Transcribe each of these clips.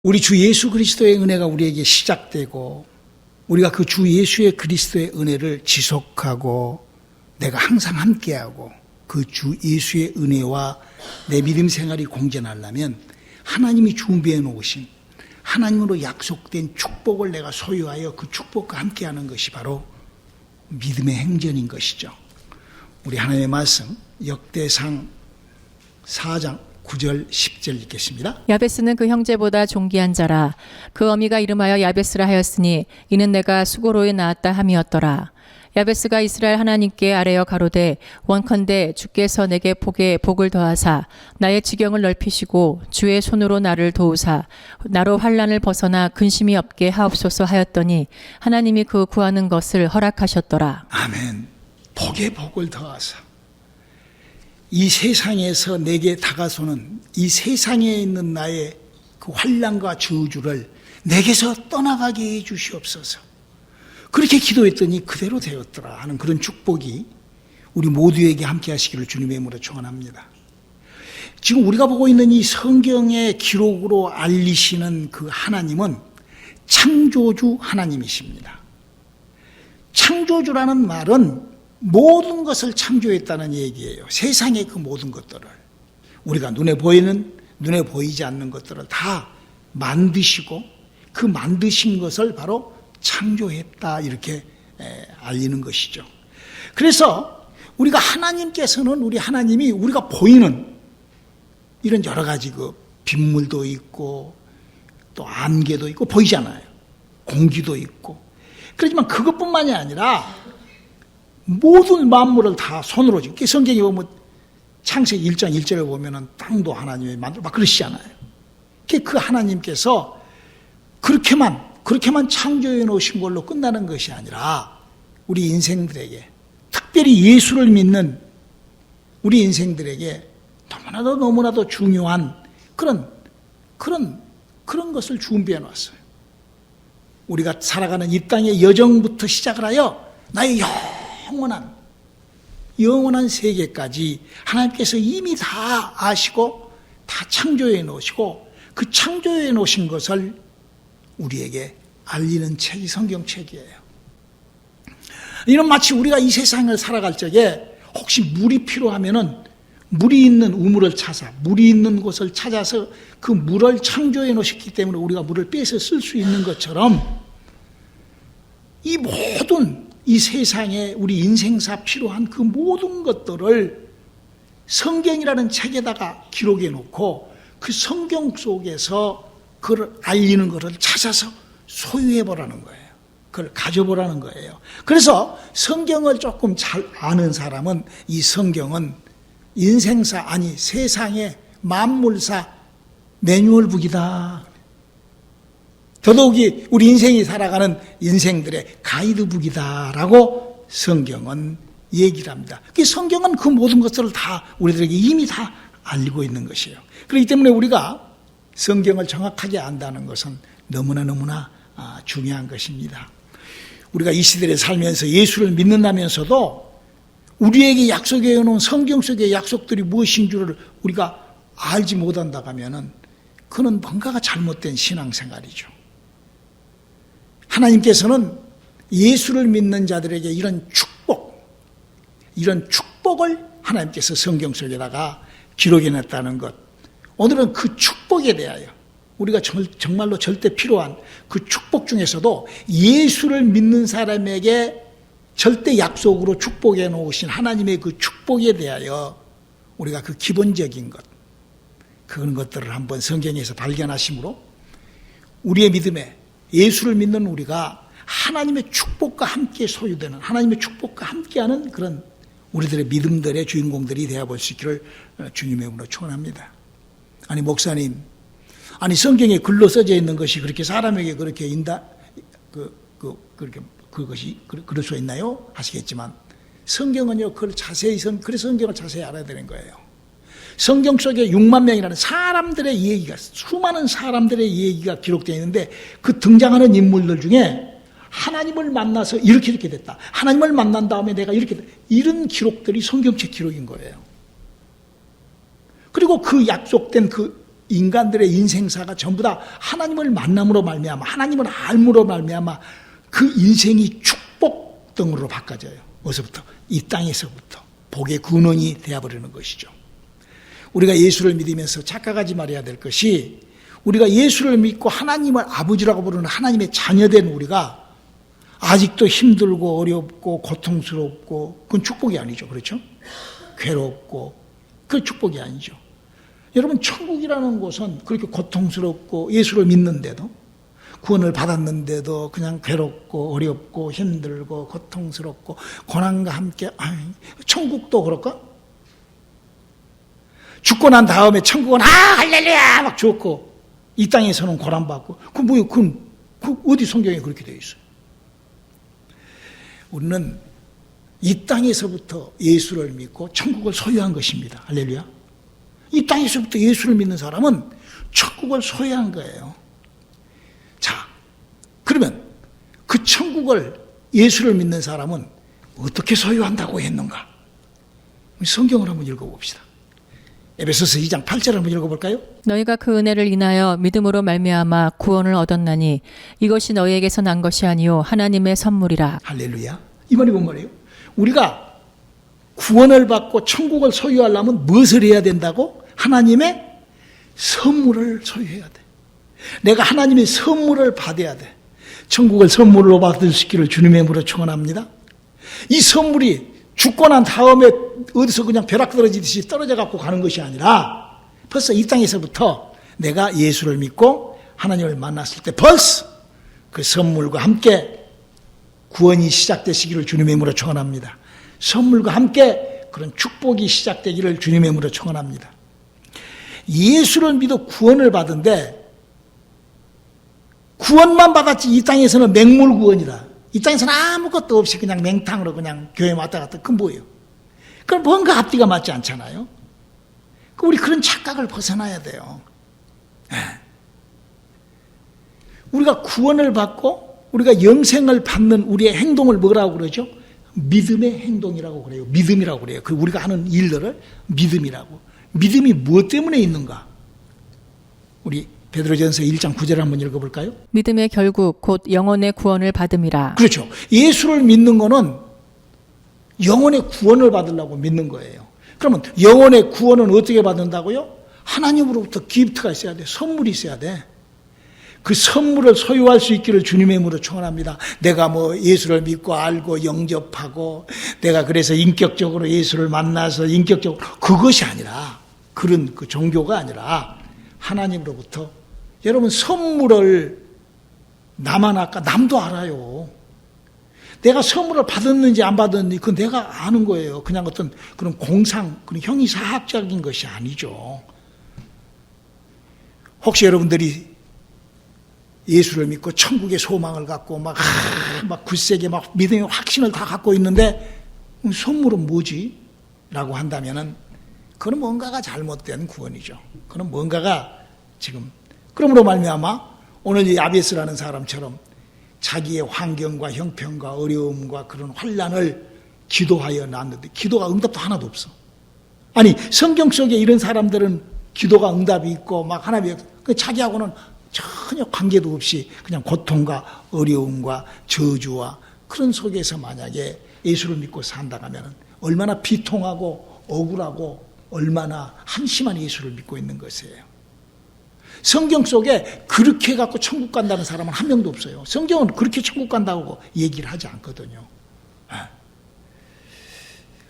우리 주 예수 그리스도의 은혜가 우리에게 시작되고 우리가 그 주 예수의 그리스도의 은혜를 지속하고 내가 항상 함께하고 그 주 예수의 은혜와 내 믿음 생활이 공존하려면 하나님이 준비해 놓으신 하나님으로 약속된 축복을 내가 소유하여 그 축복과 함께하는 것이 바로 믿음의 행전인 것이죠. 우리 하나님의 말씀 역대상 4장 9절 10절 읽겠습니다. 야베스는 그 형제보다 존귀한 자라. 그 어미가 이름하여 야베스라 하였으니 이는 내가 수고로이 낳았다 함이었더라. 야베스가 이스라엘 하나님께 아뢰어 가로되 원컨대 주께서 내게 복을 더하사 나의 지경을 넓히시고 주의 손으로 나를 도우사 나로 환난을 벗어나 근심이 없게 하옵소서 하였더니 하나님이 그 구하는 것을 허락하셨더라. 아멘. 복에 복을 더하사 이 세상에서 내게 다가서는 이 세상에 있는 나의 그 환난과 저주를 내게서 떠나가게 해 주시옵소서. 그렇게 기도했더니 그대로 되었더라 하는 그런 축복이 우리 모두에게 함께 하시기를 주님의 이름으로 축원합니다. 지금 우리가 보고 있는 이 성경의 기록으로 알리시는 그 하나님은 창조주 하나님이십니다. 창조주라는 말은 모든 것을 창조했다는 얘기예요. 세상의 그 모든 것들을 우리가 눈에 보이는 눈에 보이지 않는 것들을 다 만드시고 그 만드신 것을 바로 창조했다 이렇게 알리는 것이죠. 그래서 우리가 하나님께서는 우리 하나님이 우리가 보이는 이런 여러 가지 그 빗물도 있고 또 안개도 있고 보이잖아요. 공기도 있고 그렇지만 그것뿐만이 아니라 모든 만물을 다 손으로 지금 성경에 보면 창세기 1장 1절에 보면은 땅도 하나님이 만들고 막 그러시잖아요. 그 하나님께서 그렇게만 창조해 놓으신 걸로 끝나는 것이 아니라 우리 인생들에게 특별히 예수를 믿는 우리 인생들에게 너무나도 중요한 그런 것을 준비해 놨어요. 우리가 살아가는 이 땅의 여정부터 시작을 하여 나의 영원한 세계까지 하나님께서 이미 다 아시고 다 창조해 놓으시고 그 창조해 놓으신 것을 우리에게 알리는 책이 성경책이에요. 이는 마치 우리가 이 세상을 살아갈 적에 혹시 물이 필요하면은 물이 있는 우물을 찾아 물이 있는 곳을 찾아서 그 물을 창조해 놓으셨기 때문에 우리가 물을 빼서 쓸 수 있는 것처럼 이 모든 이 세상에 우리 인생사 필요한 그 모든 것들을 성경이라는 책에다가 기록해 놓고 그 성경 속에서 그걸 알리는 것을 찾아서 소유해 보라는 거예요. 그걸 가져보라는 거예요. 그래서 성경을 조금 잘 아는 사람은 이 성경은 인생사 아니 세상의 만물사 매뉴얼북이다. 더더욱이 우리 인생이 살아가는 인생들의 가이드북이다라고 성경은 얘기를 합니다. 그 성경은 그 모든 것들을 다 우리들에게 이미 다 알리고 있는 것이에요. 그렇기 때문에 우리가 성경을 정확하게 안다는 것은 너무나 중요한 것입니다. 우리가 이 시대에 살면서 예수를 믿는다면서도 우리에게 약속해 놓은 성경 속의 약속들이 무엇인 줄을 우리가 알지 못한다고 하면은 그는 뭔가가 잘못된 신앙생활이죠. 하나님께서는 예수를 믿는 자들에게 이런 축복을 하나님께서 성경 속에다가 기록해놨다는 것. 오늘은 그 축복에 대하여 우리가 정말로 절대 필요한 그 축복 중에서도 예수를 믿는 사람에게 절대 약속으로 축복해 놓으신 하나님의 그 축복에 대하여 우리가 그 기본적인 것, 그런 것들을 한번 성경에서 발견하심으로 우리의 믿음에 예수를 믿는 우리가 하나님의 축복과 함께 소유되는 하나님의 축복과 함께하는 그런 우리들의 믿음들의 주인공들이 되어볼 수 있기를 주님의 이름으로 축원합니다. 아니 목사님, 아니 성경에 글로 써져 있는 것이 그렇게 사람에게 그렇게 그것이 그럴 수 있나요? 하시겠지만 성경은요 그걸 그래서 성경을 자세히 알아야 되는 거예요. 성경 속에 6만 명이라는 사람들의 이야기가 수많은 사람들의 이야기가 기록되어 있는데 그 등장하는 인물들 중에 하나님을 만나서 이렇게 됐다. 하나님을 만난 다음에 내가 이렇게 됐다. 이런 기록들이 성경책 기록인 거예요. 그리고 그 약속된 그 인간들의 인생사가 전부 다 하나님을 만남으로 말미암아 하나님을 알므로 말미암아 그 인생이 축복 등으로 바꿔져요. 어디서부터? 이 땅에서부터 복의 근원이 되어버리는 것이죠. 우리가 예수를 믿으면서 착각하지 말아야 될 것이 우리가 예수를 믿고 하나님을 아버지라고 부르는 하나님의 자녀된 우리가 아직도 힘들고 어렵고 고통스럽고 그건 축복이 아니죠. 그렇죠? 괴롭고 그건 축복이 아니죠. 여러분 천국이라는 곳은 그렇게 고통스럽고 예수를 믿는데도 구원을 받았는데도 그냥 괴롭고 어렵고 힘들고 고통스럽고 고난과 함께 천국도 그럴까? 죽고 난 다음에 천국은 할렐루야 막 좋고 이 땅에서는 고난받고 그 뭐예요? 그 어디 성경에 그렇게 되어 있어요? 우리는 이 땅에서부터 예수를 믿고 천국을 소유한 것입니다. 할렐루야. 이 땅에서부터 예수를 믿는 사람은 천국을 소유한 거예요. 자, 그러면 그 천국을 예수를 믿는 사람은 어떻게 소유한다고 했는가? 성경을 한번 읽어봅시다. 에베소서 2장 8절 한번 읽어볼까요? 너희가 그 은혜를 인하여 믿음으로 말미암아 구원을 얻었나니 이것이 너희에게서 난 것이 아니요 하나님의 선물이라. 할렐루야. 이 말이 뭔 말이에요? 우리가 구원을 받고 천국을 소유하려면 무엇을 해야 된다고? 하나님의 선물을 소유해야 돼. 내가 하나님의 선물을 받아야 돼. 천국을 선물로 받을 수 있기를 주님의 이름으로 축원합니다. 이 선물이 죽고 난 다음에 어디서 그냥 벼락 떨어지듯이 떨어져 갖고 가는 것이 아니라 벌써 이 땅에서부터 내가 예수를 믿고 하나님을 만났을 때 벌써 그 선물과 함께 구원이 시작되시기를 주님의 이름으로 축원합니다. 선물과 함께 그런 축복이 시작되기를 주님의 이름으로 축원합니다. 예수를 믿어 구원을 받은데 구원만 받았지 이 땅에서는 맹물 구원이다. 이 땅에서는 아무것도 없이 그냥 맹탕으로 그냥 교회 왔다 갔다. 그건 뭐예요? 그럼 뭔가 앞뒤가 맞지 않잖아요. 우리 그런 착각을 벗어나야 돼요. 우리가 구원을 받고 우리가 영생을 받는 우리의 행동을 뭐라고 그러죠? 믿음의 행동이라고 그래요. 믿음이라고 그래요. 그 우리가 하는 일들을 믿음이라고. 믿음이 무엇 때문에 있는가? 우리 베드로전서 1장 9절을 한번 읽어볼까요? 믿음의 결국 곧 영혼의 구원을 받음이라. 그렇죠. 예수를 믿는 거는 영혼의 구원을 받으려고 믿는 거예요. 그러면 영혼의 구원은 어떻게 받는다고요? 하나님으로부터 기프트가 있어야 돼. 선물이 있어야 돼. 그 선물을 소유할 수 있기를 주님의 이름으로 축원합니다. 내가 뭐 예수를 믿고 알고 영접하고 내가 그래서 인격적으로 예수를 만나서 인격적으로 그것이 아니라 그런 그 종교가 아니라 하나님으로부터 여러분 선물을 나만 아까 남도 알아요. 내가 선물을 받았는지 안 받았는지 그건 내가 아는 거예요. 그냥 어떤 그런 공상, 그런 형이사학적인 것이 아니죠. 혹시 여러분들이 예수를 믿고 천국의 소망을 갖고 막 굳세게 막 믿음의 확신을 다 갖고 있는데 선물은 뭐지? 라고 한다면은 그건 뭔가가 잘못된 구원이죠. 그건 뭔가가 지금 그러므로 말미암아 오늘 이 야베스라는 사람처럼 자기의 환경과 형편과 어려움과 그런 환난을 기도하여 놨는데 기도가 응답도 하나도 없어. 아니 성경 속에 이런 사람들은 기도가 응답이 있고 막 하나님 자기하고는 전혀 관계도 없이 그냥 고통과 어려움과 저주와 그런 속에서 만약에 예수를 믿고 산다고 하면 얼마나 비통하고 억울하고 얼마나 한심한 예수를 믿고 있는 것이에요. 성경 속에 그렇게 해갖고 천국 간다는 사람은 한 명도 없어요. 성경은 그렇게 천국 간다고 얘기를 하지 않거든요.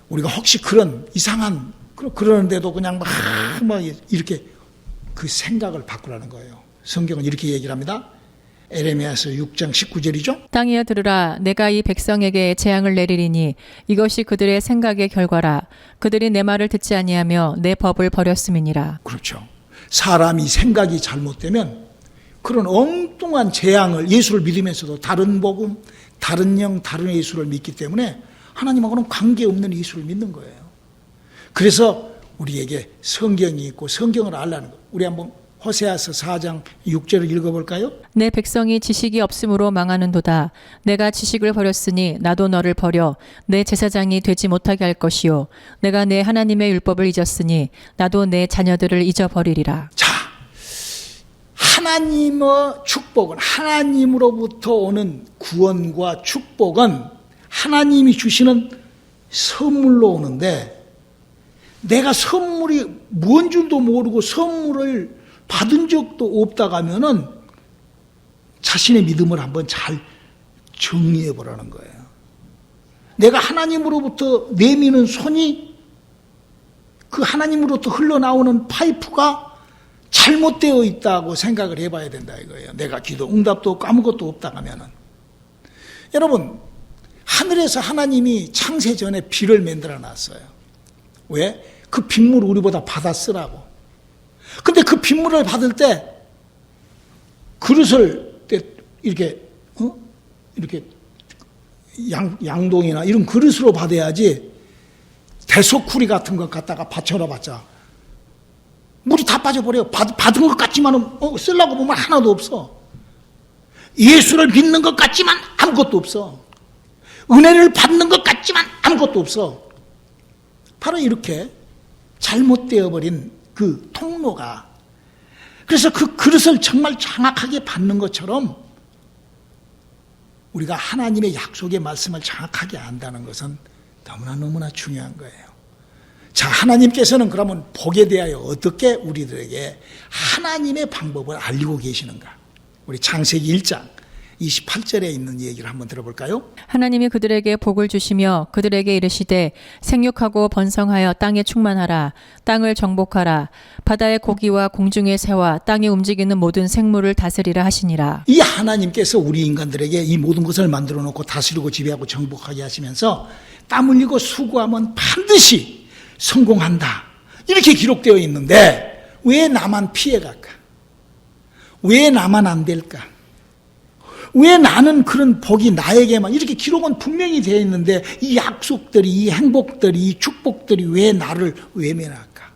우리가 혹시 그런 이상한 그러는데도 그냥 막 이렇게 그 생각을 바꾸라는 거예요. 성경은 이렇게 얘기를 합니다. 에레미야서 6장 19절이죠. 땅이여 들으라. 내가 이 백성에게 재앙을 내리리니 이것이 그들의 생각의 결과라. 그들이 내 말을 듣지 아니하며 내 법을 버렸음이니라. 그렇죠. 사람이 생각이 잘못되면 그런 엉뚱한 재앙을 예수를 믿으면서도 다른 복음, 다른 영, 다른 예수를 믿기 때문에 하나님하고는 관계없는 예수를 믿는 거예요. 그래서 우리에게 성경이 있고 성경을 알라는 거예요. 우리 한번 호세아서 4장 6절을 읽어볼까요? 내 백성이 지식이 없음으로 망하는도다. 내가 지식을 버렸으니 나도 너를 버려 내 제사장이 되지 못하게 할 것이요. 내가 내 하나님의 율법을 잊었으니 나도 내 자녀들을 잊어버리리라. 자, 하나님의 축복은, 하나님으로부터 오는 구원과 축복은 하나님이 주시는 선물로 오는데, 내가 선물이 뭔 줄도 모르고 선물을 받은 적도 없다고 하면은 자신의 믿음을 한번 잘 정리해 보라는 거예요. 내가 하나님으로부터 내미는 손이 그 하나님으로부터 흘러나오는 파이프가 잘못되어 있다고 생각을 해봐야 된다 이거예요. 내가 기도 응답도 없고 아무것도 없다고 하면은. 여러분, 하늘에서 하나님이 창세 전에 비를 만들어 놨어요. 왜? 그 빗물을 우리보다 받아 쓰라고. 근데 그 빗물을 받을 때 그릇을 이렇게 이렇게 양동이나 이런 그릇으로 받아야지, 대소쿠리 같은 것 갖다가 받쳐놔 봤자 물이 다 빠져버려요. 받은 것 같지만은 쓰려고 보면 하나도 없어. 예수를 믿는 것 같지만 아무것도 없어. 은혜를 받는 것 같지만 아무것도 없어. 바로 이렇게 잘못되어 버린 그 통로가, 그래서 그 그릇을 정말 정확하게 받는 것처럼 우리가 하나님의 약속의 말씀을 정확하게 안다는 것은 너무나 중요한 거예요. 자, 하나님께서는 그러면 복에 대하여 어떻게 우리들에게 하나님의 방법을 알리고 계시는가? 우리 창세기 1장 28절에 있는 얘기를 한번 들어볼까요? 하나님이 그들에게 복을 주시며 그들에게 이르시되 생육하고 번성하여 땅에 충만하라. 땅을 정복하라. 바다의 고기와 공중의 새와 땅에 움직이는 모든 생물을 다스리라 하시니라. 이 하나님께서 우리 인간들에게 이 모든 것을 만들어 놓고 다스리고 지배하고 정복하게 하시면서 땀 흘리고 수고하면 반드시 성공한다, 이렇게 기록되어 있는데 왜 나만 피해갈까? 왜 나만 안 될까? 왜 나는 그런 복이 나에게만, 이렇게 기록은 분명히 되어 있는데 이 약속들이, 이 행복들이, 이 축복들이 왜 나를 외면할까?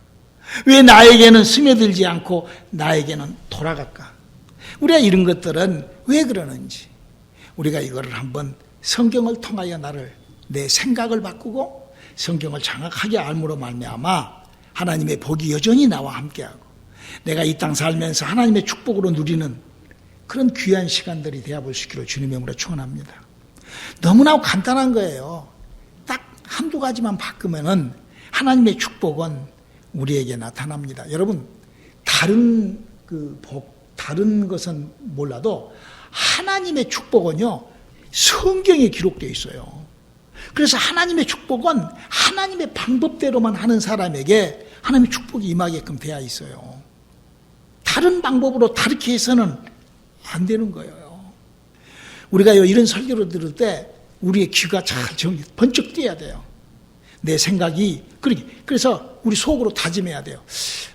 왜 나에게는 스며들지 않고 나에게는 돌아갈까? 우리가 이런 것들은 왜 그러는지, 우리가 이거를 한번 성경을 통하여 내 생각을 바꾸고 성경을 정확하게 알므로 말미암아 하나님의 복이 여전히 나와 함께하고 내가 이 땅 살면서 하나님의 축복으로 누리는 그런 귀한 시간들이 되어볼 수 있기를 주님의 이름으로 축원합니다. 너무나 간단한 거예요. 딱 한두 가지만 바꾸면은 하나님의 축복은 우리에게 나타납니다. 여러분, 다른 다른 것은 몰라도 하나님의 축복은요, 성경에 기록되어 있어요. 그래서 하나님의 축복은 하나님의 방법대로만 하는 사람에게 하나님의 축복이 임하게끔 되어 있어요. 다른 방법으로 다르게 해서는 안 되는 거예요. 우리가 이런 설교를 들을 때 우리의 귀가 잘 번쩍 뛰어야 돼요. 내 생각이, 그래서 우리 속으로 다짐해야 돼요.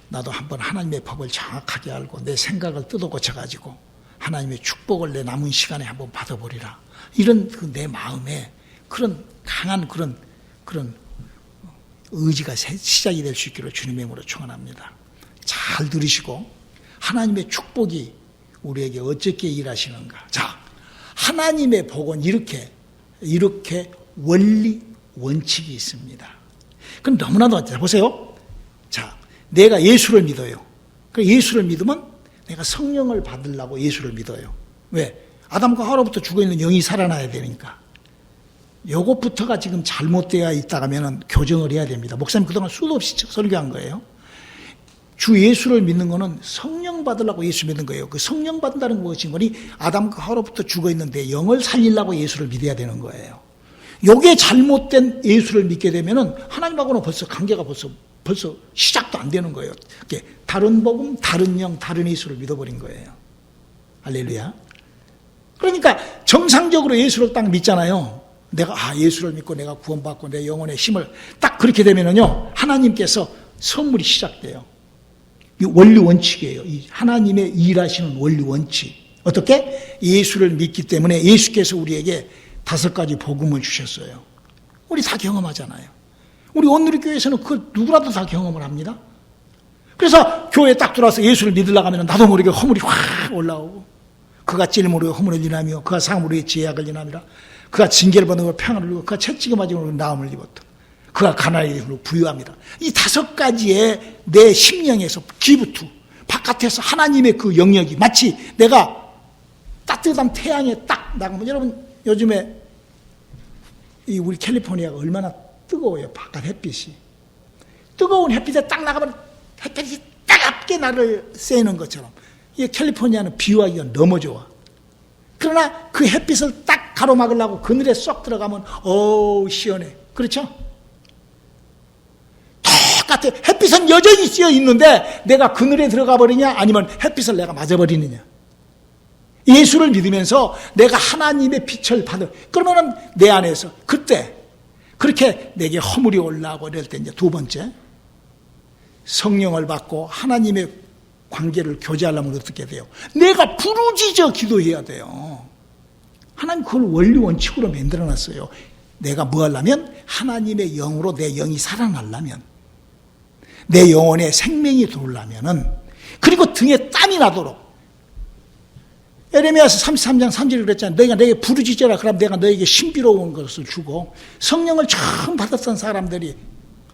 나도 한번 하나님의 법을 정확하게 알고 내 생각을 뜯어 고쳐가지고 하나님의 축복을 내 남은 시간에 한번 받아보리라. 이런 내 마음에 그런 강한 그런 의지가 시작이 될 수 있기를 주님의 이름으로 축원합니다. 잘 들으시고 하나님의 축복이 우리에게 어떻게 일하시는가. 자, 하나님의 복은 이렇게 원리 원칙이 있습니다. 그럼 너무나도 보세요. 자, 내가 예수를 믿어요. 그 예수를 믿으면 내가 성령을 받으려고 예수를 믿어요. 왜? 아담과 하와로부터 죽어있는 영이 살아나야 되니까. 요것부터가 지금 잘못되어 있다면 교정을 해야 됩니다. 목사님 그동안 수도 없이 설교한 거예요. 주 예수를 믿는 거는 성령 받으려고 예수 믿는 거예요. 그 성령 받는다는 것인 거니 아담과 하와로부터 죽어있는데 영을 살리려고 예수를 믿어야 되는 거예요. 요게 잘못된 예수를 믿게 되면은 하나님하고는 벌써 관계가 벌써 시작도 안 되는 거예요. 다른 복음, 다른 영, 다른 예수를 믿어버린 거예요. 할렐루야. 그러니까 정상적으로 예수를 딱 믿잖아요. 내가 예수를 믿고 내가 구원받고 내 영혼의 힘을 딱 그렇게 되면은요, 하나님께서 선물이 시작돼요. 이 원리 원칙이에요. 이 하나님의 일하시는 원리 원칙. 어떻게? 예수를 믿기 때문에 예수께서 우리에게 5가지 복음을 주셨어요. 우리 다 경험하잖아요. 우리 온누리교회에서는 그걸 누구라도 다 경험을 합니다. 그래서 교회에 딱 들어와서 예수를 믿으려고 하면 나도 모르게 허물이 확 올라오고, 그가 찔림으로 허물을 인하며 그가 상함으로 죄악을 인하미라, 그가 징계를 받는 평안을 누리고 그가 채찍을 맞음으로 나음을 입었다, 그가 가난을 부유합니다. 이 5가지의 내 심령에서 기부투 바깥에서 하나님의 그 영역이 마치 내가 따뜻한 태양에 딱 나가면, 여러분 요즘에 이 우리 캘리포니아가 얼마나 뜨거워요. 바깥 햇빛이. 뜨거운 햇빛에 딱 나가면 햇빛이 따갑게 나를 쐬는 것처럼, 이 캘리포니아는 비와기가 너무 좋아. 그러나 그 햇빛을 딱 가로막으려고 그늘에 쏙 들어가면 어우 시원해. 그렇죠? 똑같아. 햇빛은 여전히 씌어 있는데 내가 그늘에 들어가 버리냐, 아니면 햇빛을 내가 맞아버리느냐. 예수를 믿으면서 내가 하나님의 빛을 받을, 그러면은 내 안에서 그때 그렇게 내게 허물이 올라오고 이럴 때, 이제 두 번째, 성령을 받고 하나님의 관계를 교제하려면 어떻게 돼요? 내가 부르짖어 기도해야 돼요. 하나님 그걸 원리 원칙으로 만들어놨어요. 내가 뭐 하려면, 하나님의 영으로 내 영이 살아나려면, 내 영혼에 생명이 들어오려면은, 그리고 등에 땀이 나도록. 에레미야서 33장 3절에 그랬잖아요. 너희가 내게 부르짖어라. 그럼 내가 너에게 신비로운 것을 주고. 성령을 처음 받았던 사람들이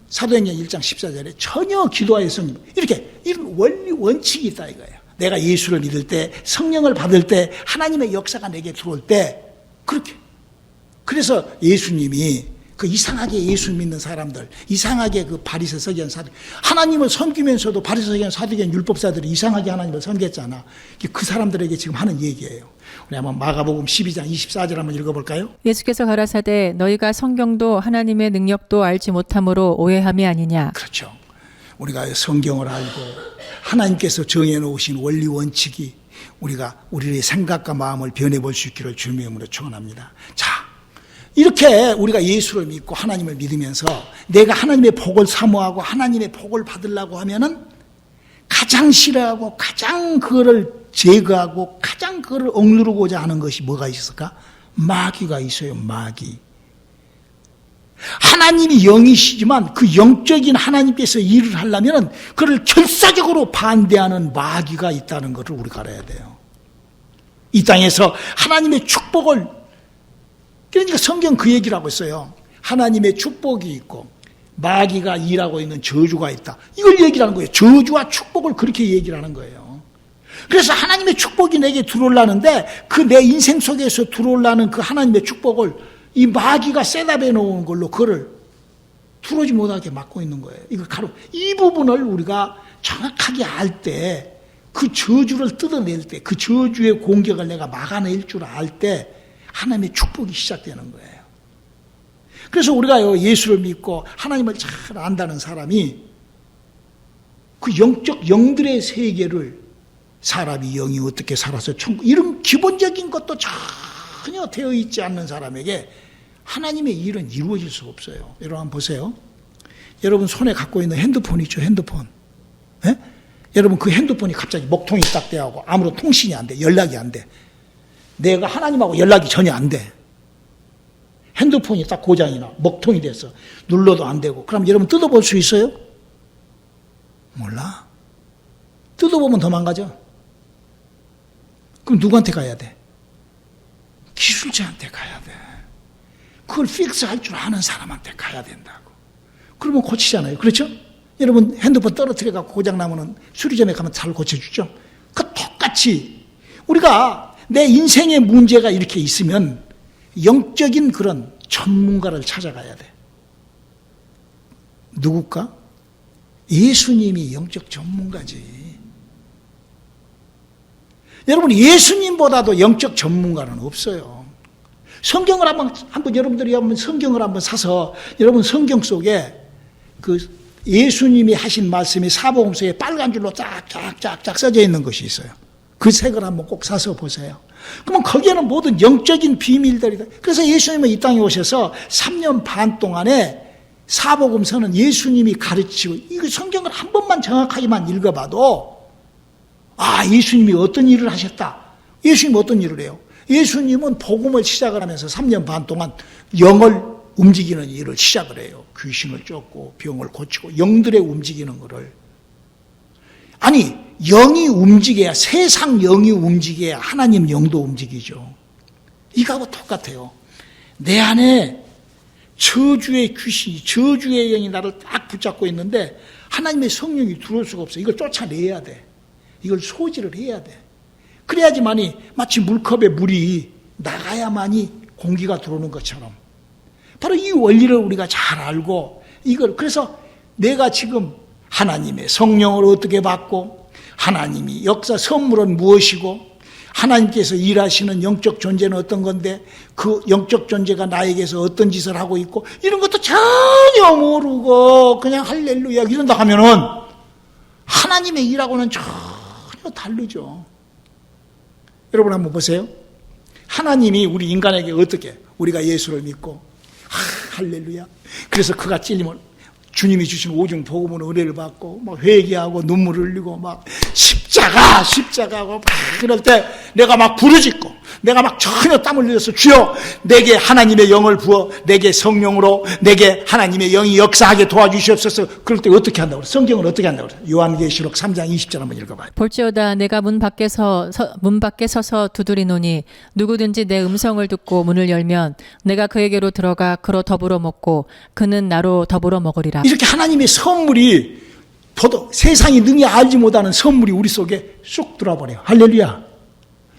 사도행전 1장 14절에 전혀 기도하여 성령, 이렇게 이런 원리 원칙이 있다 이거예요. 내가 예수를 믿을 때, 성령을 받을 때, 하나님의 역사가 내게 들어올 때, 그렇게. 그래서 예수님이 그 이상하게 예수 믿는 사람들, 이상하게 그 바리새 서기관 사도, 하나님을 섬기면서도 바리새 서기관 사두개인 율법사들이 이상하게 하나님을 섬겼잖아. 그 사람들에게 지금 하는 얘기예요. 우리 한번 마가복음 12장 24절 한번 읽어볼까요? 예수께서 가라사대 너희가 성경도 하나님의 능력도 알지 못함으로 오해함이 아니냐. 그렇죠. 우리가 성경을 알고 하나님께서 정해놓으신 원리 원칙이 우리의 생각과 마음을 변해볼 수 있기를 주님의 이름으로 축원합니다. 자, 이렇게 우리가 예수를 믿고 하나님을 믿으면서 내가 하나님의 복을 사모하고 하나님의 복을 받으려고 하면은 가장 싫어하고 가장 그거를 제거하고 가장 그거를 억누르고자 하는 것이 뭐가 있을까? 마귀가 있어요. 마귀. 하나님이 영이시지만 그 영적인 하나님께서 일을 하려면 그를 결사적으로 반대하는 마귀가 있다는 것을 우리가 알아야 돼요. 이 땅에서 하나님의 축복을, 그러니까 성경 그 얘기를 하고 있어요. 하나님의 축복이 있고 마귀가 일하고 있는 저주가 있다. 이걸 얘기를 하는 거예요. 저주와 축복을 그렇게 얘기를 하는 거예요. 그래서 하나님의 축복이 내게 들어오려는데 그 내 인생 속에서 들어오려는 그 하나님의 축복을 이 마귀가 셋업해 놓은 걸로 그를 들어오지 못하게 막고 있는 거예요. 이 부분을 우리가 정확하게 알 때, 그 저주를 뜯어낼 때, 그 저주의 공격을 내가 막아낼 줄 알 때 하나님의 축복이 시작되는 거예요. 그래서 우리가 예수를 믿고 하나님을 잘 안다는 사람이 그 영들의 세계를, 사람이 영이 어떻게 살아서 이런 기본적인 것도 전혀 되어 있지 않는 사람에게 하나님의 일은 이루어질 수 없어요. 여러분 한번 보세요. 여러분 손에 갖고 있는 핸드폰 있죠? 핸드폰. 예? 여러분 그 핸드폰이 갑자기 먹통이 딱 돼하고 아무런 통신이 안 돼. 연락이 안 돼. 내가 하나님하고 연락이 전혀 안 돼. 핸드폰이 딱 고장이나 먹통이 됐어. 눌러도 안 되고. 그럼 여러분 뜯어볼 수 있어요? 몰라. 뜯어보면 더 망가져. 그럼 누구한테 가야 돼? 기술자한테 가야 돼. 그걸 픽스할 줄 아는 사람한테 가야 된다고. 그러면 고치잖아요. 그렇죠? 여러분 핸드폰 떨어뜨려갖고 고장나면 수리점에 가면 잘 고쳐주죠? 그 똑같이 우리가 내 인생의 문제가 이렇게 있으면 영적인 그런 전문가를 찾아가야 돼. 누굴까? 예수님이 영적 전문가지. 여러분 예수님보다도 영적 전문가는 없어요. 성경을 한번 여러분들이 성경을 한번 사서 여러분 성경 속에 그 예수님이 하신 말씀이 사복음서에 빨간 줄로 쫙쫙쫙쫙 써져 있는 것이 있어요. 그 책을 한번 꼭 사서 보세요. 그러면 거기에는 모든 영적인 비밀들이다. 그래서 예수님은 이 땅에 오셔서 3년 반 동안에 사복음서는 예수님이 가르치고, 이거 성경을 한 번만 정확하게만 읽어봐도 예수님이 어떤 일을 하셨다. 예수님이 어떤 일을 해요? 예수님은 복음을 시작을 하면서 3년 반 동안 영을 움직이는 일을 시작을 해요. 귀신을 쫓고 병을 고치고 영들의 움직이는 거를. 아니 영이 움직여야, 세상 영이 움직여야 하나님 영도 움직이죠. 이거하고 똑같아요. 내 안에 저주의 귀신이, 저주의 영이 나를 딱 붙잡고 있는데 하나님의 성령이 들어올 수가 없어요. 이걸 쫓아내야 돼. 이걸 소지를 해야 돼. 그래야지만이 마치 물컵에 물이 나가야만이 공기가 들어오는 것처럼 바로 이 원리를 우리가 잘 알고 이걸 그래서 내가 지금 하나님의 성령을 어떻게 받고 하나님이 역사 선물은 무엇이고 하나님께서 일하시는 영적 존재는 어떤 건데 그 영적 존재가 나에게서 어떤 짓을 하고 있고 이런 것도 전혀 모르고 그냥 할렐루야 이런다 하면은 하나님의 일하고는 전혀 다르죠. 여러분 한번 보세요. 하나님이 우리 인간에게 어떻게 우리가 예수를 믿고 할렐루야 그래서 그가 찔리면 주님이 주신 오중 복음으로 은혜를 받고 막 회개하고 눈물을 흘리고 막 십자가하고 막 그럴 때 내가 막 부르짖고 내가 막 전혀 땀을 흘려서 주여 내게 하나님의 영을 부어 내게 성령으로 내게 하나님의 영이 역사하게 도와주시옵소서. 그럴 때 어떻게 한다고 그래? 성경을 어떻게 한다고 그래? 요한계시록 3장 20절 한번 읽어봐요. 볼지어다 내가 문 밖에 서서 두드리노니 누구든지 내 음성을 듣고 문을 열면 내가 그에게로 들어가 그로 더불어 먹고 그는 나로 더불어 먹으리라. 이렇게 하나님의 선물이 보도 세상이 능히 알지 못하는 선물이 우리 속에 쑥 들어와버려요. 할렐루야.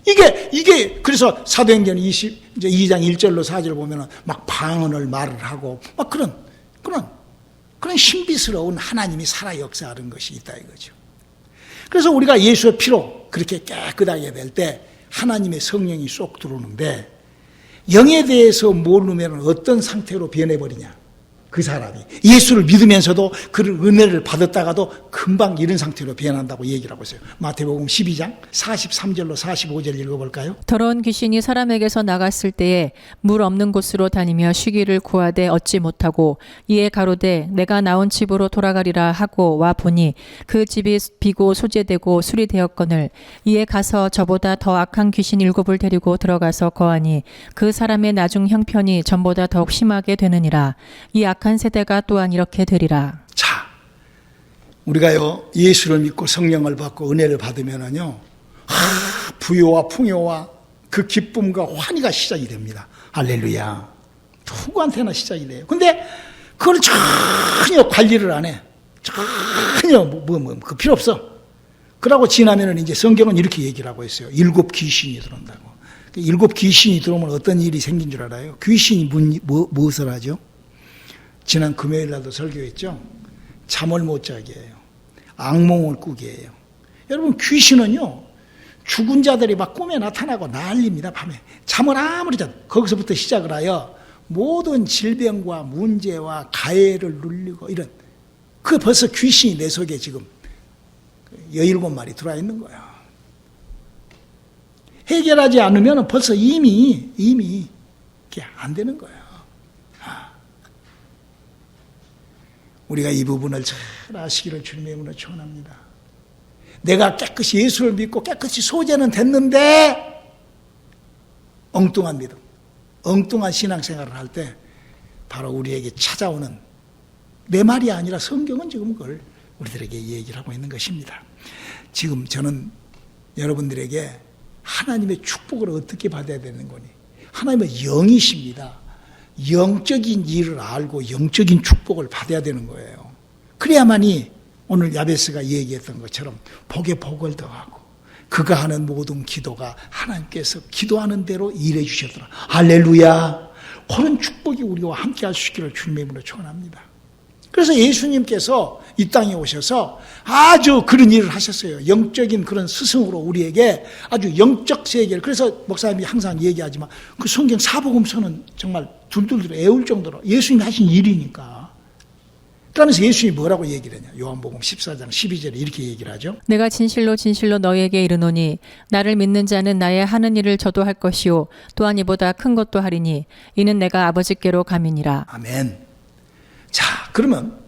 이게 그래서 사도행전 2장 1절로 4절 보면은 막 방언을 말을 하고 막 그런 신비스러운 하나님이 살아 역사하는 것이 있다 이거죠. 그래서 우리가 예수의 피로 그렇게 깨끗하게 될 때 하나님의 성령이 쏙 들어오는데 영에 대해서 모르면 어떤 상태로 변해버리냐. 그 사람이 예수를 믿으면서도 그런 은혜를 받았다가도 금방 이런 상태로 변한다고 얘기를 하고 있어요. 마태복음 12장 43절로 45절 읽어볼까요? 더러운 귀신이 사람에게서 나갔을 때에 물 없는 곳으로 다니며 쉬기를 구하되 얻지 못하고 이에 가로되 내가 나온 집으로 돌아가리라 하고 와 보니 그 집이 비고 소재되고 수리되었거늘 이에 가서 저보다 더 악한 귀신 7을 데리고 들어가서 거하니 그 사람의 나중 형편이 전보다 더욱 심하게 되느니라. 이 악한 세대가 또한 이렇게 되리라. 자, 우리가요 예수를 믿고 성령을 받고 은혜를 받으면은요 부요와 풍요와 그 기쁨과 환희가 시작이 됩니다. 할렐루야. 누구한테나 시작이 돼요. 근데 그걸 전혀 관리를 안 해. 전혀 그 필요 없어. 그러고 지나면은 이제 성경은 이렇게 얘기를 하고 있어요. 7 귀신이 들어온다고. 7 귀신이 들어오면 어떤 일이 생긴 줄 알아요? 귀신이 무엇을 하죠? 지난 금요일 날도 설교했죠. 잠을 못 자게 해요. 악몽을 꾸게 해요. 여러분 귀신은요 죽은 자들이 막 꿈에 나타나고 난립니다. 밤에 잠을 아무리 자도 거기서부터 시작을 하여 모든 질병과 문제와 가해를 눌리고 이런 그 벌써 귀신이 내 속에 지금 17마리 들어와 있는 거예요. 해결하지 않으면 벌써 이미 이게 안 되는 거예요. 우리가 이 부분을 잘 아시기를 주님의 이름으로 축원합니다. 내가 깨끗이 예수를 믿고 깨끗이 소재는 됐는데 엉뚱한 믿음, 엉뚱한 신앙생활을 할 때 바로 우리에게 찾아오는 내 말이 아니라 성경은 지금 그걸 우리들에게 얘기를 하고 있는 것입니다. 지금 저는 여러분들에게 하나님의 축복을 어떻게 받아야 되는 거니? 하나님은 영이십니다. 영적인 일을 알고 영적인 축복을 받아야 되는 거예요. 그래야만이 오늘 야베스가 얘기했던 것처럼 복에 복을 더하고 그가 하는 모든 기도가 하나님께서 기도하는 대로 일해 주셨더라. 할렐루야. 그런 축복이 우리와 함께 할 수 있기를 주님의 이름으로 축원합니다. 그래서 예수님께서 이 땅에 오셔서 아주 그런 일을 하셨어요. 영적인 그런 스승으로 우리에게 아주 영적 세계를. 그래서 목사님이 항상 얘기하지만 그 성경 사복음서는 정말 둘둘 애울 정도로 예수님이 하신 일이니까. 그러면서 예수님이 뭐라고 얘기를 했냐. 요한복음 14장 12절에 이렇게 얘기를 하죠. 내가 진실로 진실로 너희에게 이르노니 나를 믿는 자는 나의 하는 일을 저도 할 것이요 또한 이보다 큰 것도 하리니 이는 내가 아버지께로 감이니라. 아멘. 자, 그러면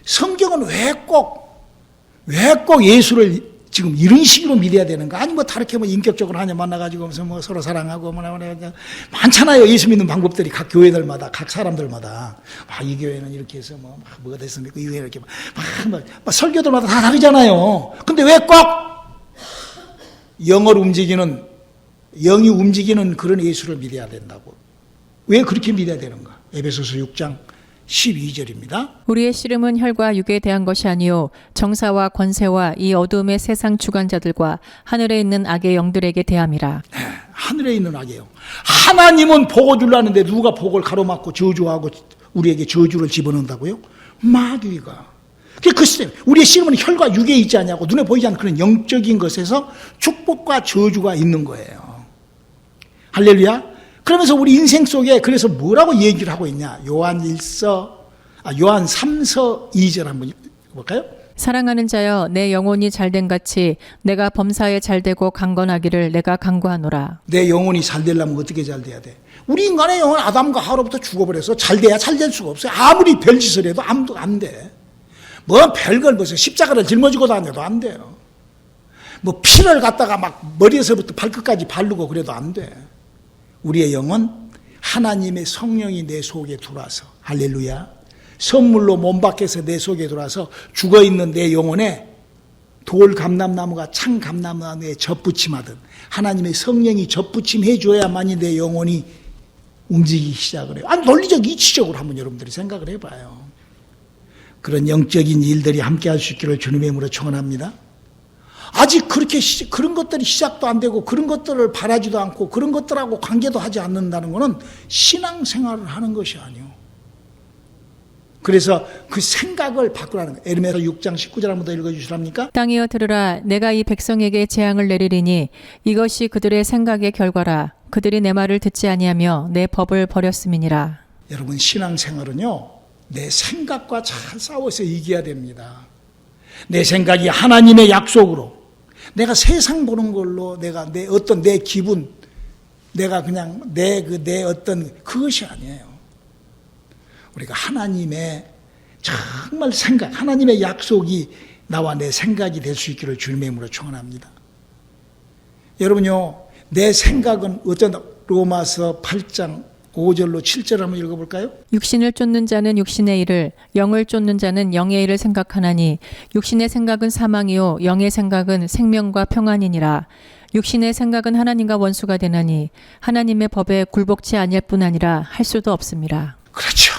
성경은 왜 꼭 예수를 지금 이런 식으로 믿어야 되는가? 아니 뭐 다르게 뭐 인격적으로 하냐 만나가지고 뭐 서로 사랑하고 많잖아요. 예수 믿는 방법들이 각 교회들마다 각 사람들마다 이 교회는 이렇게 해서 뭐가 됐습니까? 이 교회는 이렇게 막 설교들마다 다 다르잖아요. 근데 왜 꼭 영이 움직이는 그런 예수를 믿어야 된다고? 왜 그렇게 믿어야 되는가? 에베소서 6장 12절입니다. 우리의 씨름은 혈과 육에 대한 것이 아니요 정사와 권세와 이 어두움의 세상 주관자들과 하늘에 있는 악의 영들에게 대함이라. 하늘에 있는 악이에요. 하나님은 복을 주려는데 누가 복을 가로막고 저주하고 우리에게 저주를 집어넣는다고요? 마귀가. 그 시스템, 우리의 씨름은 혈과 육에 있지 않냐고, 눈에 보이지 않는 그런 영적인 것에서 축복과 저주가 있는 거예요. 할렐루야. 그러면서 우리 인생 속에 그래서 뭐라고 얘기를 하고 있냐? 요한 3서 2절 한번 볼까요? 사랑하는 자여 내 영혼이 잘된 같이 내가 범사에 잘되고 강건하기를 내가 간구하노라. 내 영혼이 잘 되려면 어떻게 잘 돼야 돼? 우리 인간의 영혼 아담과 하와로부터 죽어버려서 잘 돼야 잘 될 수가 없어요. 아무리 별짓을 해도 아무도 안 돼. 뭐 별걸 보세요. 십자가를 짊어지고 다녀도 안 돼요. 뭐 피를 갖다가 막 머리에서부터 발끝까지 바르고 그래도 안 돼. 우리의 영은 하나님의 성령이 내 속에 들어와서, 할렐루야, 선물로 몸 밖에서 내 속에 들어와서 죽어있는 내 영혼에 돌 감람나무가 창 감람나무에 젖붙임하듯 하나님의 성령이 젖붙임해 줘야만이 내 영혼이 움직이기 시작을 해요. 논리적 이치적으로 한번 여러분들이 생각을 해봐요. 그런 영적인 일들이 함께 할 수 있기를 주님의 이름으로 축원합니다. 아직 그렇게 그런 것들이 시작도 안 되고 그런 것들을 바라지도 않고 그런 것들하고 관계도 하지 않는다는 것은 신앙생활을 하는 것이 아니에요. 그래서 그 생각을 바꾸라는 거예요. 에르미야 6장 19절 한번 더 읽어주시랍니까? 땅이여 들으라 내가 이 백성에게 재앙을 내리리니 이것이 그들의 생각의 결과라. 그들이 내 말을 듣지 아니하며 내 법을 버렸음이니라. 여러분, 신앙생활은요, 내 생각과 잘 싸워서 이겨야 됩니다. 내 생각이 하나님의 약속으로, 내가 세상 보는 걸로 내가 내 기분, 내가 그냥 내 어떤 그것이 아니에요. 우리가 하나님의 정말 생각, 하나님의 약속이 나와 내 생각이 될 수 있기를 주님의 이름으로 축원합니다. 여러분요, 내 생각은 어떤 로마서 8장 5절로 7절 한번 읽어볼까요? 육신을 쫓는 자는 육신의 일을, 영을 쫓는 자는 영의 일을 생각하나니 육신의 생각은 사망이요 영의 생각은 생명과 평안이니라. 육신의 생각은 하나님과 원수가 되나니 하나님의 법에 굴복치 아니할 뿐 아니라 할 수도 없습니다. 그렇죠.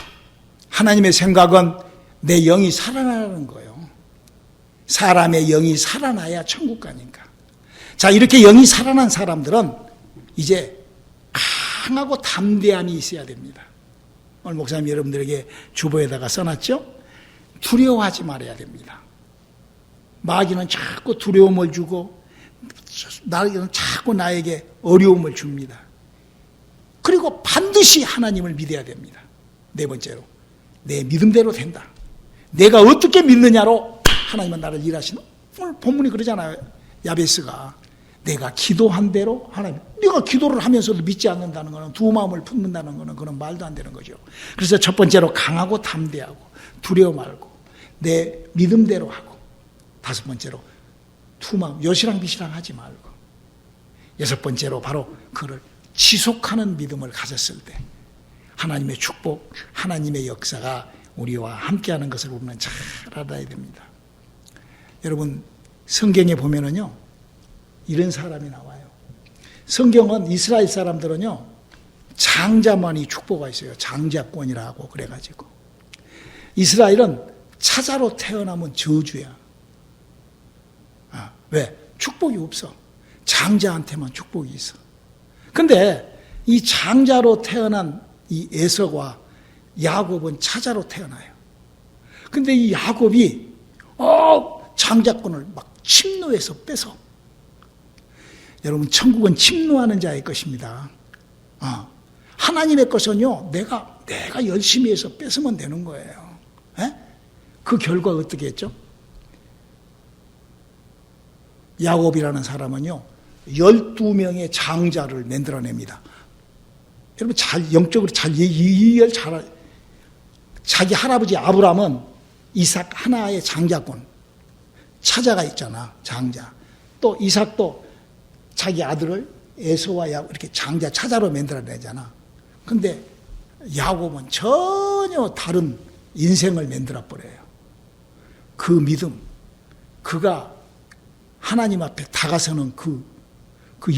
하나님의 생각은 내 영이 살아나는 거예요. 사람의 영이 살아나야 천국 가니까. 자, 이렇게 영이 살아난 사람들은 이제 강하고 담대함이 있어야 됩니다. 오늘 목사님 여러분들에게 주보에다가 써놨죠? 두려워하지 말아야 됩니다. 마귀는 자꾸 두려움을 주고 마귀는 자꾸 나에게 어려움을 줍니다. 그리고 반드시 하나님을 믿어야 됩니다. 네 번째로, 내 믿음대로 된다. 내가 어떻게 믿느냐로 하나님은 나를 일하시는. 오늘 본문이 그러잖아요. 야베스가 내가 기도한 대로 하나님, 네가 기도를 하면서도 믿지 않는다는 것은, 두 마음을 품는다는 것은 그런 말도 안 되는 거죠. 그래서 첫 번째로 강하고 담대하고 두려워 말고 내 믿음대로 하고, 다섯 번째로 두 마음 여시랑비시랑 하지 말고, 여섯 번째로 바로 그를 지속하는 믿음을 가졌을 때 하나님의 축복, 하나님의 역사가 우리와 함께하는 것을 우리는 잘 알아야 됩니다. 여러분, 성경에 보면은요, 이런 사람이 나와요. 성경은 이스라엘 사람들은요, 장자만이 축복가 있어요. 장자권이라고 그래가지고. 이스라엘은 차자로 태어나면 저주야. 왜? 축복이 없어. 장자한테만 축복이 있어. 근데 이 장자로 태어난 이 에서와 야곱은 차자로 태어나요. 근데 이 야곱이 장자권을 막 침노해서 뺏어. 여러분, 천국은 침노하는 자의 것입니다. 하나님의 것은요, 내가 열심히 해서 뺏으면 되는 거예요. 에? 그 결과 어떻게 했죠? 야곱이라는 사람은요, 12명의 장자를 만들어냅니다. 여러분, 영적으로 이해를 자기 할아버지 아브람은 이삭 하나의 장자권, 차자가 있잖아, 장자. 또 이삭도 자기 아들을 에서와 야곱 이렇게 장자 차자로 만들어내잖아. 근데 야곱은 전혀 다른 인생을 만들어버려요. 그 믿음, 그가 하나님 앞에 다가서는 그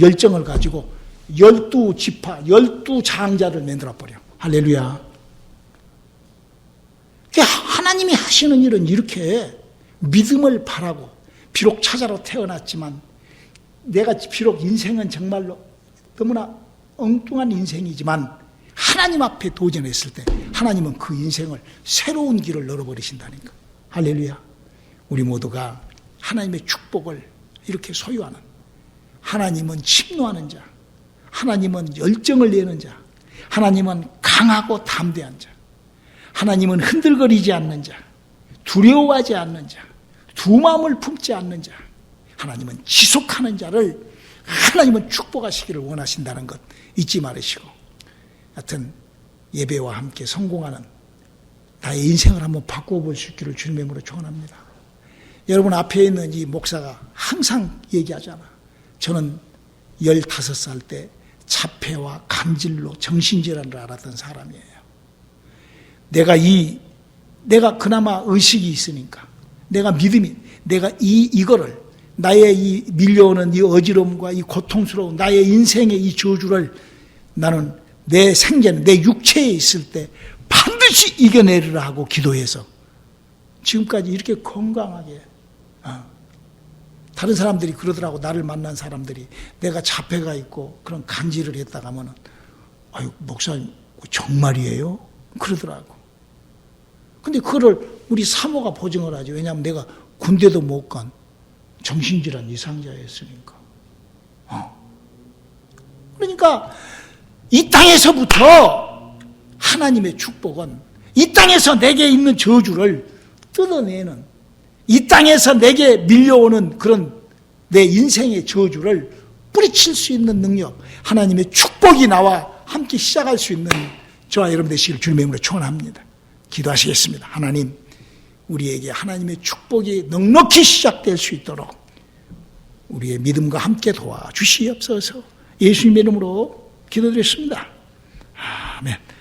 열정을 가지고 12지파, 12장자를 만들어버려. 할렐루야. 하나님이 하시는 일은 이렇게 믿음을 바라고, 비록 찾아로 태어났지만 내가 비록 인생은 정말로 너무나 엉뚱한 인생이지만 하나님 앞에 도전했을 때 하나님은 그 인생을 새로운 길을 열어버리신다니까. 할렐루야. 우리 모두가 하나님의 축복을 이렇게 소유하는, 하나님은 침노하는 자, 하나님은 열정을 내는 자, 하나님은 강하고 담대한 자, 하나님은 흔들거리지 않는 자, 두려워하지 않는 자, 두 마음을 품지 않는 자, 하나님은 지속하는 자를 하나님은 축복하시기를 원하신다는 것 잊지 말으시고, 하여튼 예배와 함께 성공하는 나의 인생을 한번 바꿔볼 수 있기를 주님의 이름으로 축원합니다. 여러분 앞에 있는 이 목사가 항상 얘기하잖아. 저는 15살 때 자폐와 간질로 정신질환을 앓았던 사람이에요. 내가 그나마 의식이 있으니까, 내가 믿음이, 내가 이거를, 나의 이 밀려오는 이 어지러움과 이 고통스러운 나의 인생의 이 저주를 나는 내 생전, 내 육체에 있을 때 반드시 이겨내리라 하고 기도해서 지금까지 이렇게 건강하게, 다른 사람들이 그러더라고. 나를 만난 사람들이 내가 자폐가 있고 그런 간질을 했다가 하면은, 아유, 목사님, 정말이에요? 그러더라고. 근데 그거를 우리 사모가 보증을 하지. 왜냐하면 내가 군대도 못 간 정신질환 이상자였으니까. 그러니까 이 땅에서부터 하나님의 축복은 이 땅에서 내게 있는 저주를 뜯어내는, 이 땅에서 내게 밀려오는 그런 내 인생의 저주를 뿌리칠 수 있는 능력, 하나님의 축복이 나와 함께 시작할 수 있는 저와 여러분 되시길 주님의 이름으로 축원합니다. 기도하시겠습니다. 하나님, 우리에게 하나님의 축복이 넉넉히 시작될 수 있도록 우리의 믿음과 함께 도와주시옵소서. 예수님의 이름으로 기도드렸습니다. 아멘.